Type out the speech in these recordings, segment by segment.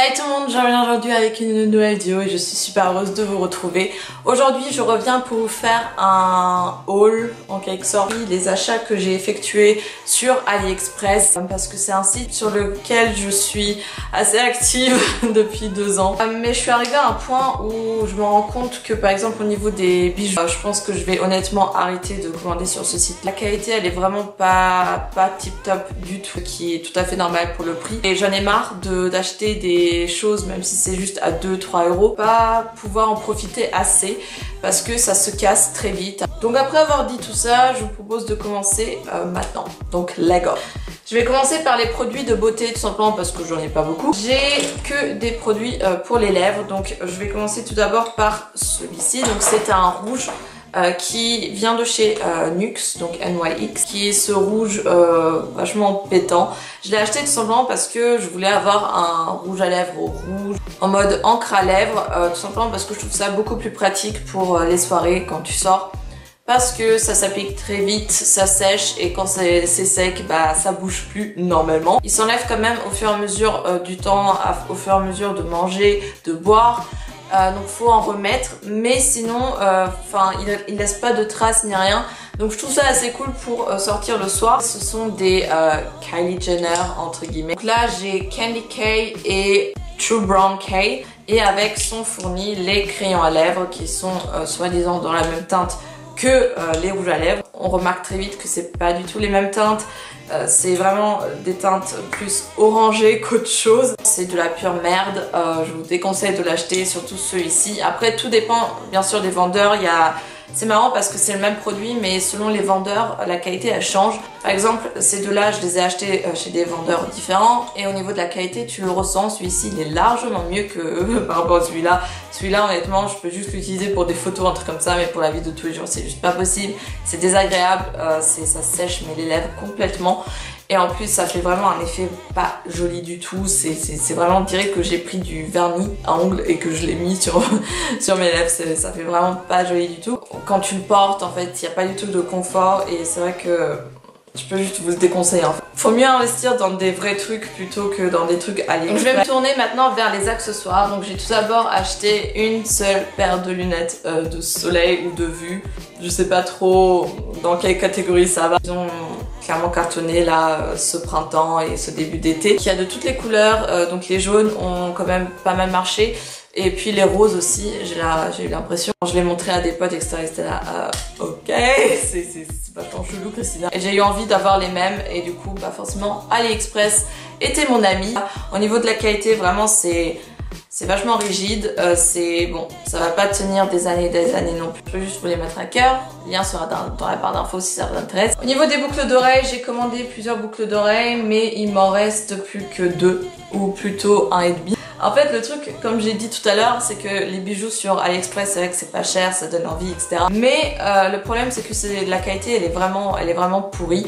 Salut tout le monde, je reviens aujourd'hui avec une nouvelle vidéo et je suis super heureuse de vous retrouver. Aujourd'hui je reviens pour vous faire un haul en quelque sorte, les achats que j'ai effectués sur AliExpress parce que c'est un site sur lequel je suis assez active depuis 2 ans. Mais je suis arrivée à un point où je me rends compte que par exemple au niveau des bijoux, je pense que je vais honnêtement arrêter de commander sur ce site. La qualité elle est vraiment pas tip top du tout, qui est tout à fait normal pour le prix. Et j'en ai marre d'acheter des choses, même si c'est juste à 2-3 euros, pas pouvoir en profiter assez parce que ça se casse très vite. Donc après avoir dit tout ça, je vous propose de commencer maintenant. Donc let's go. Je vais commencer par les produits de beauté tout simplement parce que j'en ai pas beaucoup. J'ai que des produits pour les lèvres, donc je vais commencer tout d'abord par celui-ci. Donc c'est un rouge qui vient de chez NYX, donc NYX, qui est ce rouge vachement pétant. Je l'ai acheté tout simplement parce que je voulais avoir un rouge à lèvres rouge en mode encre à lèvres, tout simplement parce que je trouve ça beaucoup plus pratique pour les soirées quand tu sors. Parce que ça s'applique très vite, ça sèche et quand c'est sec, bah ça bouge plus normalement. Il s'enlève quand même au fur et à mesure du temps, au fur et à mesure de manger, de boire. Donc faut en remettre, mais sinon il laisse pas de traces ni rien, donc je trouve ça assez cool pour sortir le soir. Ce sont des Kylie Jenner entre guillemets. Donc là j'ai Candy K et True Brown K, et avec sont fournis les crayons à lèvres qui sont soi-disant dans la même teinte que les rouges à lèvres. On remarque très vite que c'est pas du tout les mêmes teintes. C'est vraiment des teintes plus orangées qu'autre chose. C'est de la pure merde, je vous déconseille de l'acheter, surtout celui-ci. Après tout dépend bien sûr des vendeurs. C'est marrant parce que c'est le même produit mais selon les vendeurs la qualité elle change. Par exemple ces deux-là je les ai achetés chez des vendeurs différents et au niveau de la qualité tu le ressens, celui-ci il est largement mieux que par rapport à celui-là. Celui-là honnêtement je peux juste l'utiliser pour des photos, un truc comme ça, mais pour la vie de tous les jours c'est juste pas possible. C'est désagréable, ça sèche mais les lèvres complètement. Et en plus ça fait vraiment un effet pas joli du tout, c'est vraiment, on dirait que j'ai pris du vernis à ongles et que je l'ai mis sur mes lèvres, ça fait vraiment pas joli du tout. Quand tu le portes en fait, il n'y a pas du tout de confort et c'est vrai que je peux juste vous le déconseiller en fait. Faut mieux investir dans des vrais trucs plutôt que dans des trucs AliExpress. Donc je vais me tourner maintenant vers les accessoires. Donc j'ai tout d'abord acheté une seule paire de lunettes de soleil ou de vue. Je sais pas trop dans quelle catégorie ça va. Ils ont clairement cartonné là ce printemps et ce début d'été. Il y a de toutes les couleurs, donc les jaunes ont quand même pas mal marché. Et puis les roses aussi, j'ai eu l'impression. Quand je l'ai montré à des potes, etc. C'était là, ok, c'est vachement chelou Christina. Et j'ai eu envie d'avoir les mêmes et du coup, bah forcément, AliExpress était mon ami. Au niveau de la qualité, vraiment c'est vachement rigide. Bon, ça va pas tenir des années non plus. Je peux juste vous les mettre à cœur. Le lien sera dans la barre d'infos si ça vous intéresse. Au niveau des boucles d'oreilles, j'ai commandé plusieurs boucles d'oreilles, mais il m'en reste plus que 2, ou plutôt 1,5. En fait le truc, comme j'ai dit tout à l'heure, c'est que les bijoux sur AliExpress, c'est vrai que c'est pas cher, ça donne envie, etc. Mais le problème c'est que la qualité elle est vraiment pourrie.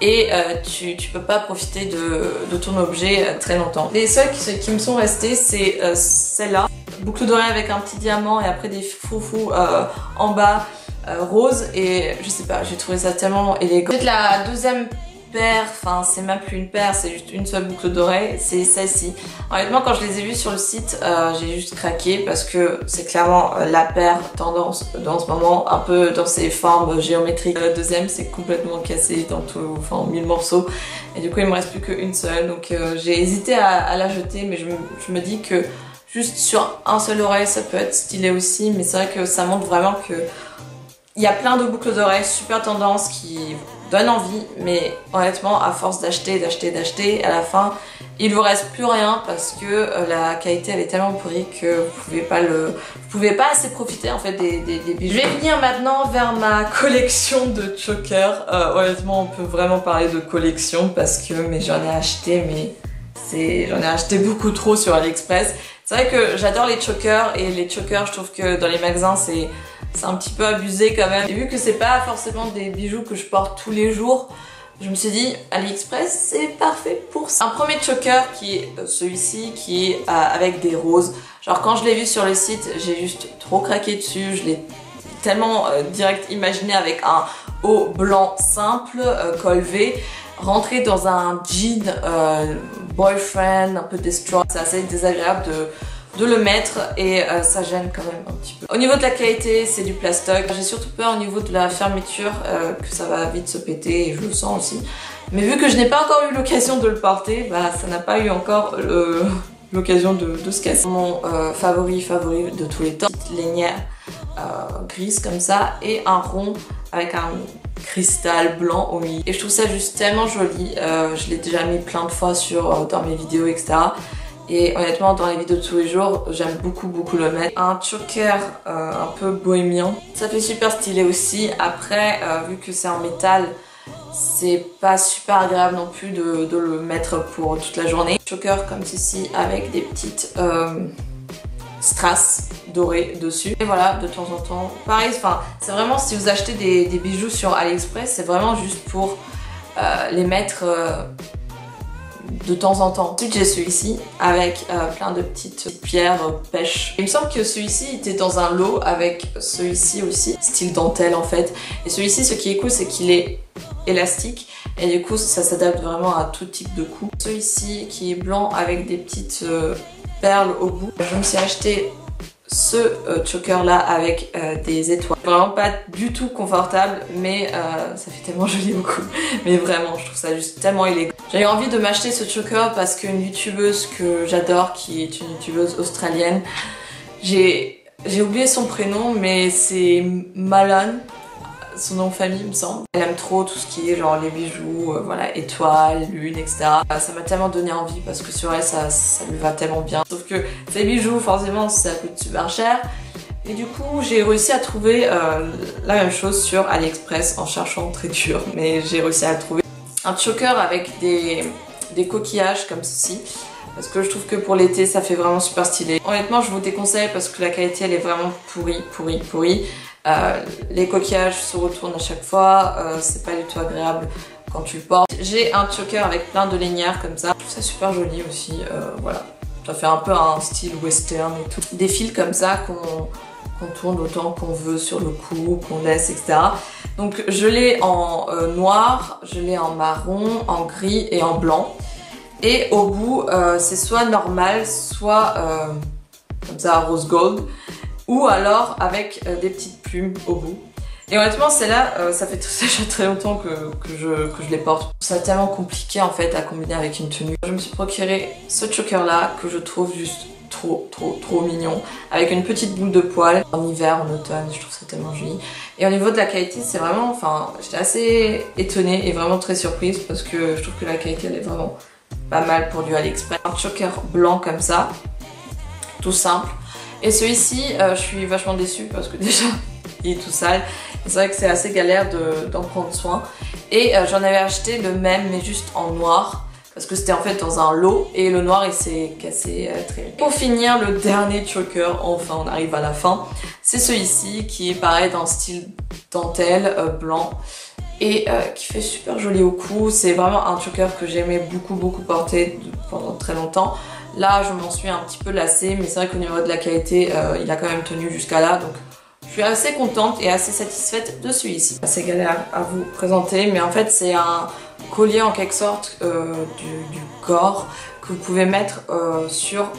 Et tu peux pas profiter de ton objet très longtemps. Les seuls qui me sont restés c'est celle-là, boucle d'oreille avec un petit diamant et après des froufrous en bas rose, et je sais pas, j'ai trouvé ça tellement élégant. Peut-être la deuxième paire, enfin c'est même plus une paire, c'est juste une seule boucle d'oreille, c'est celle-ci. Honnêtement quand je les ai vues sur le site, j'ai juste craqué parce que c'est clairement la paire tendance dans ce moment, un peu dans ses formes géométriques. La deuxième c'est complètement cassé dans tout, enfin en 1000 morceaux, et du coup il me reste plus qu'une seule, donc j'ai hésité à la jeter, mais je me dis que juste sur un seul oreille ça peut être stylé aussi, mais c'est vrai que ça montre vraiment que il y a plein de boucles d'oreilles super tendance qui donnent envie, mais honnêtement à force d'acheter, à la fin il vous reste plus rien parce que la qualité elle est tellement pourrie que vous pouvez pas assez profiter en fait des bijoux. Je vais venir maintenant vers ma collection de chokers. Honnêtement on peut vraiment parler de collection parce que j'en ai acheté beaucoup trop sur AliExpress. C'est vrai que j'adore les chokers, et les chokers je trouve que dans les magasins c'est un petit peu abusé quand même. Et vu que c'est pas forcément des bijoux que je porte tous les jours, je me suis dit AliExpress c'est parfait pour ça. Un premier choker qui est celui-ci, qui est avec des roses. Genre quand je l'ai vu sur le site, j'ai juste trop craqué dessus. Je l'ai tellement direct imaginé avec un haut blanc simple, col V. rentrer dans un jean boyfriend un peu destroy. C'est assez désagréable de le mettre et ça gêne quand même un petit peu. Au niveau de la qualité, c'est du plastoc. J'ai surtout peur au niveau de la fermeture que ça va vite se péter et je le sens aussi. Mais vu que je n'ai pas encore eu l'occasion de le porter, bah ça n'a pas eu encore l'occasion de se casser. Mon favori de tous les temps, petite lanière grise comme ça et un rond avec un cristal blanc au milieu. Et je trouve ça juste tellement joli. Je l'ai déjà mis plein de fois dans mes vidéos, etc. Et honnêtement, dans les vidéos de tous les jours, j'aime beaucoup le mettre. Un choker un peu bohémien. Ça fait super stylé aussi. Après, vu que c'est en métal, c'est pas super agréable non plus de le mettre pour toute la journée. Choker comme ceci avec des petites strass dorées dessus. Et voilà, de temps en temps. Pareil, enfin, c'est vraiment si vous achetez des bijoux sur AliExpress, c'est vraiment juste pour les mettre de temps en temps. Ensuite j'ai celui-ci avec plein de petites pierres pêche. Il me semble que celui-ci était dans un lot avec celui-ci aussi, style dentelle en fait. Et celui-ci, ce qui est cool, c'est qu'il est élastique et du coup ça s'adapte vraiment à tout type de cou. Celui-ci qui est blanc avec des petites perles au bout. Je me suis acheté ce choker là avec des étoiles. Vraiment pas du tout confortable mais ça fait tellement joli au cou. Mais vraiment je trouve ça juste tellement élégant. J'avais envie de m'acheter ce choker parce qu'une youtubeuse que j'adore, qui est une youtubeuse australienne, j'ai oublié son prénom mais c'est Malan, son nom de famille me semble. Elle aime trop tout ce qui est genre les bijoux, voilà, étoiles, lune, etc. Ça m'a tellement donné envie parce que sur elle ça lui va tellement bien. Sauf que ces bijoux forcément ça coûte super cher. Et du coup j'ai réussi à trouver la même chose sur AliExpress en cherchant très dur. Mais j'ai réussi à le trouver. Un choker avec des coquillages comme ceci. Parce que je trouve que pour l'été ça fait vraiment super stylé. Honnêtement je vous déconseille parce que la qualité elle est vraiment pourrie. Les coquillages se retournent à chaque fois, c'est pas du tout agréable quand tu le portes. J'ai un choker avec plein de lanières comme ça, je trouve ça super joli aussi, voilà. Ça fait un peu un style western et tout. Des fils comme ça qu'on tourne autant qu'on veut sur le cou, qu'on laisse, etc. Donc je l'ai en noir, je l'ai en marron, en gris et en blanc. Et au bout, c'est soit normal, soit comme ça rose gold. Ou alors avec des petites plumes au bout. Et honnêtement celle-là, ça fait déjà très longtemps que je les porte. C'est tellement compliqué en fait à combiner avec une tenue. Je me suis procuré ce choker là que je trouve juste trop mignon. Avec une petite boule de poil. En hiver, en automne, je trouve ça tellement joli. Et au niveau de la qualité, c'est vraiment, enfin, j'étais assez étonnée et vraiment très surprise parce que je trouve que la qualité elle est vraiment pas mal pour du AliExpress. Un choker blanc comme ça, tout simple. Et celui-ci, je suis vachement déçue parce que déjà, il est tout sale. C'est vrai que c'est assez galère d'en prendre soin. Et j'en avais acheté le même, mais juste en noir. Parce que c'était en fait dans un lot. Et le noir, il s'est cassé très vite. Pour finir, le dernier choker, enfin on arrive à la fin. C'est celui-ci qui est pareil dans le style dentelle, blanc. Et qui fait super joli au cou. C'est vraiment un choker que j'aimais beaucoup porter pendant très longtemps. Là, je m'en suis un petit peu lassée, mais c'est vrai qu'au niveau de la qualité, il a quand même tenu jusqu'à là. Donc, je suis assez contente et assez satisfaite de celui-ci. C'est galère à vous présenter, mais en fait, c'est un collier en quelque sorte du corps que vous pouvez mettre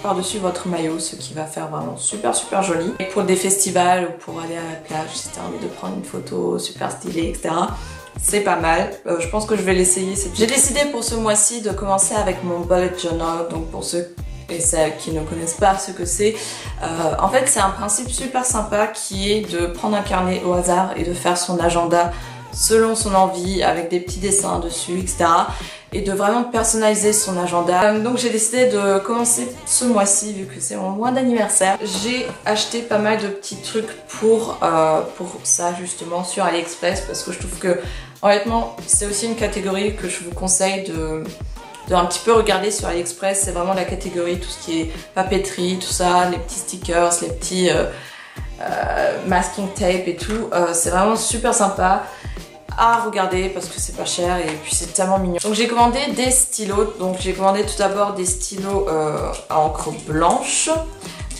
par-dessus votre maillot, ce qui va faire vraiment super joli. Et pour des festivals ou pour aller à la plage, si t'as envie de prendre une photo super stylée, etc. C'est pas mal, je pense que je vais l'essayer. J'ai décidé pour ce mois-ci de commencer avec mon bullet journal, donc pour ceux et celles qui ne connaissent pas ce que c'est, en fait c'est un principe super sympa qui est de prendre un carnet au hasard et de faire son agenda selon son envie avec des petits dessins dessus, etc. Et de vraiment personnaliser son agenda. Donc j'ai décidé de commencer ce mois-ci vu que c'est mon mois d'anniversaire. J'ai acheté pas mal de petits trucs pour ça justement sur AliExpress parce que je trouve que honnêtement c'est aussi une catégorie que je vous conseille de un petit peu regarder sur AliExpress. C'est vraiment la catégorie tout ce qui est papeterie, tout ça, les petits stickers, les petits masking tape et tout. C'est vraiment super sympa à regarder parce que c'est pas cher et puis c'est tellement mignon. Donc j'ai commandé des stylos. Donc j'ai commandé tout d'abord des stylos à encre blanche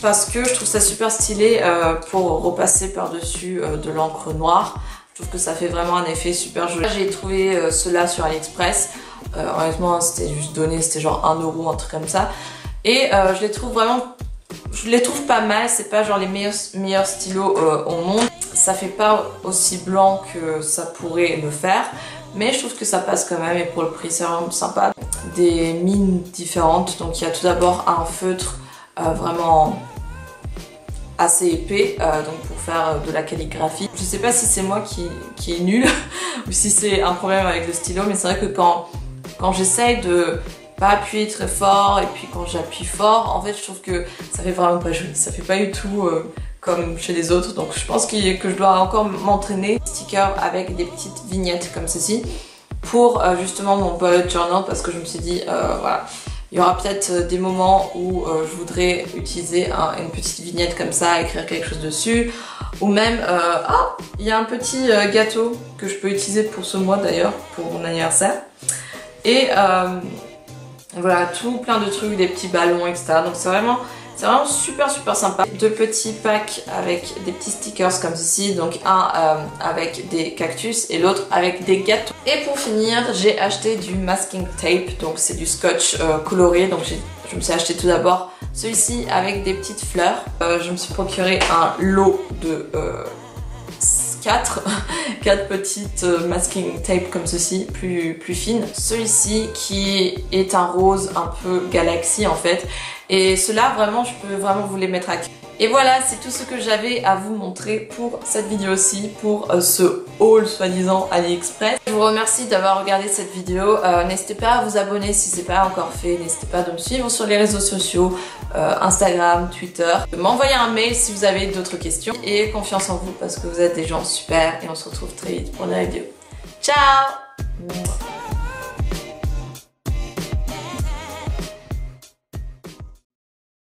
parce que je trouve ça super stylé pour repasser par-dessus de l'encre noire. Je trouve que ça fait vraiment un effet super joli. J'ai trouvé ceux-là sur AliExpress. Honnêtement, c'était juste donné, c'était genre 1 euro, un truc comme ça. Et je les trouve vraiment, je les trouve pas mal. C'est pas genre les meilleurs stylos au monde. Ça fait pas aussi blanc que ça pourrait le faire, mais je trouve que ça passe quand même, et pour le prix c'est vraiment sympa. Des mines différentes, donc il y a tout d'abord un feutre vraiment assez épais, donc pour faire de la calligraphie. Je sais pas si c'est moi qui est nulle ou si c'est un problème avec le stylo, mais c'est vrai que quand j'essaye de pas appuyer très fort et puis quand j'appuie fort, en fait je trouve que ça fait vraiment pas joli, ça fait pas du tout comme chez les autres, donc je pense que je dois encore m'entraîner. Stickers avec des petites vignettes comme ceci pour justement mon bullet journal, parce que je me suis dit voilà, il y aura peut-être des moments où je voudrais utiliser une petite vignette comme ça, écrire quelque chose dessus, ou même il y a un petit gâteau que je peux utiliser pour ce mois d'ailleurs, pour mon anniversaire, et voilà, tout plein de trucs, des petits ballons, etc. Donc c'est vraiment super sympa. 2 petits packs avec des petits stickers comme ceci, donc un avec des cactus et l'autre avec des gâteaux. Et pour finir, j'ai acheté du masking tape, donc c'est du scotch coloré. Donc je me suis acheté tout d'abord celui-ci avec des petites fleurs. Je me suis procuré un lot de 4 petites masking tape comme ceci, plus fines. Celui-ci qui est un rose un peu galaxie en fait. Et ceux-là, vraiment, je peux vraiment vous les mettre à cœur. Et voilà, c'est tout ce que j'avais à vous montrer pour cette vidéo-ci, pour ce haul soi-disant AliExpress. Je vous remercie d'avoir regardé cette vidéo. N'hésitez pas à vous abonner si ce n'est pas encore fait. N'hésitez pas de me suivre sur les réseaux sociaux, Instagram, Twitter. M'envoyer un mail si vous avez d'autres questions. Et confiance en vous parce que vous êtes des gens super. Et on se retrouve très vite pour une vidéo. Ciao!